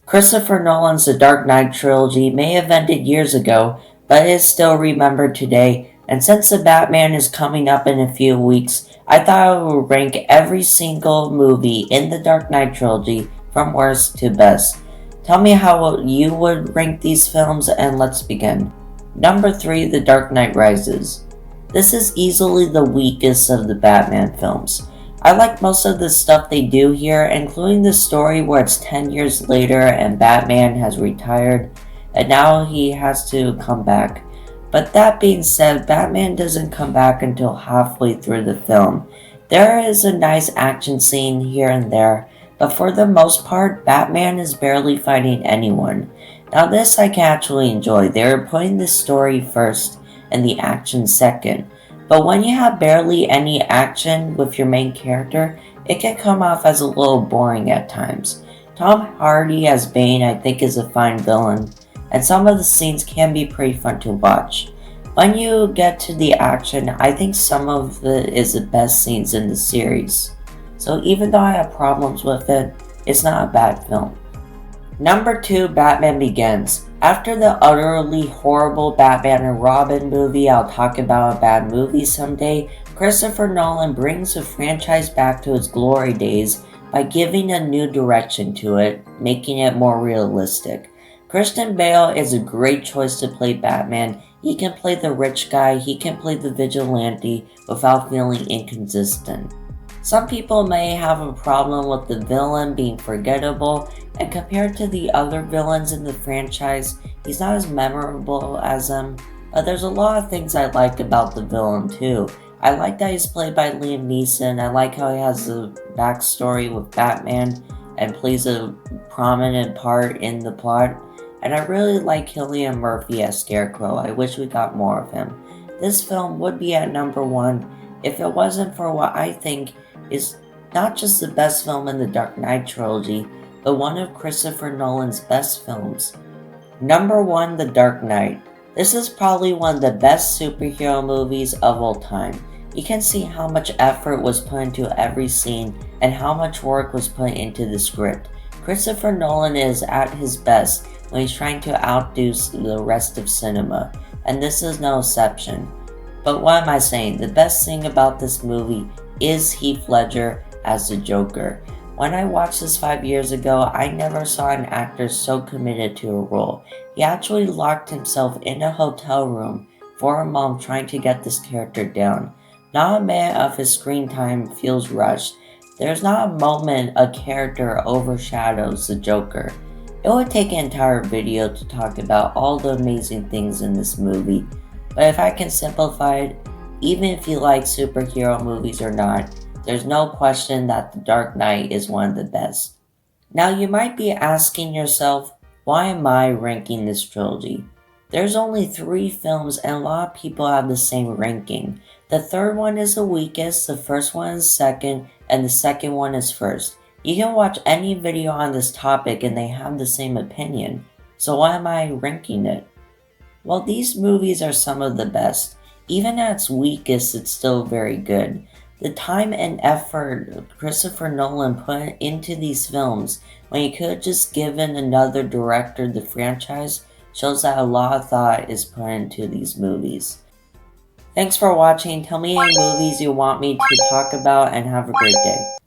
Christopher Nolan's The Dark Knight trilogy may have ended years ago, but is still remembered today, and since the Batman is coming up in a few weeks, I thought I would rank every single movie in the Dark Knight trilogy from worst to best. Tell me how you would rank these films, and let's begin. Number 3, The Dark Knight Rises. This is easily the weakest of the Batman films. I like most of the stuff they do here, including the story where it's 10 years later and Batman has retired, and now he has to come back. But that being said, Batman doesn't come back until halfway through the film. There is a nice action scene here and there, but for the most part, Batman is barely fighting anyone. Now this I can actually enjoy. They are putting the story first and the action second. But when you have barely any action with your main character, it can come off as a little boring at times. Tom Hardy as Bane I think is a fine villain, and some of the scenes can be pretty fun to watch. When you get to the action, I think some of it is the best scenes in the series. So even though I have problems with it, it's not a bad film. Number 2, Batman Begins. After the utterly horrible Batman and Robin movie I'll talk about a bad movie someday, Christopher Nolan brings the franchise back to its glory days by giving a new direction to it, making it more realistic. Christian Bale is a great choice to play Batman. He can play the rich guy, he can play the vigilante without feeling inconsistent. Some people may have a problem with the villain being forgettable, and compared to the other villains in the franchise, he's not as memorable as them, but there's a lot of things I like about the villain too. I like that he's played by Liam Neeson. I like how he has a backstory with Batman and plays a prominent part in the plot, and I really like Cillian Murphy as Scarecrow. I wish we got more of him. This film would be at number 1 if it wasn't for what I think is not just the best film in the Dark Knight trilogy, but one of Christopher Nolan's best films. Number 1, The Dark Knight. This is probably one of the best superhero movies of all time. You can see how much effort was put into every scene and how much work was put into the script. Christopher Nolan is at his best when he's trying to outdo the rest of cinema, and this is no exception. But what am I saying? The best thing about this movie is Heath Ledger as the Joker. When I watched this 5 years ago, I never saw an actor so committed to a role. He actually locked himself in a hotel room for a month trying to get this character down. Not a minute of his screen time feels rushed. There's not a moment a character overshadows the Joker. It would take an entire video to talk about all the amazing things in this movie, but if I can simplify it, even if you like superhero movies or not, there's no question that The Dark Knight is one of the best. Now you might be asking yourself, why am I ranking this trilogy? There's only 3 films and a lot of people have the same ranking. The third one is the weakest, the first one is second, and the second one is first. You can watch any video on this topic and they have the same opinion. So why am I ranking it? Well, these movies are some of the best. Even at its weakest, it's still very good. The time and effort Christopher Nolan put into these films when he could have just given another director the franchise shows that a lot of thought is put into these movies. Thanks for watching. Tell me any movies you want me to talk about and have a great day.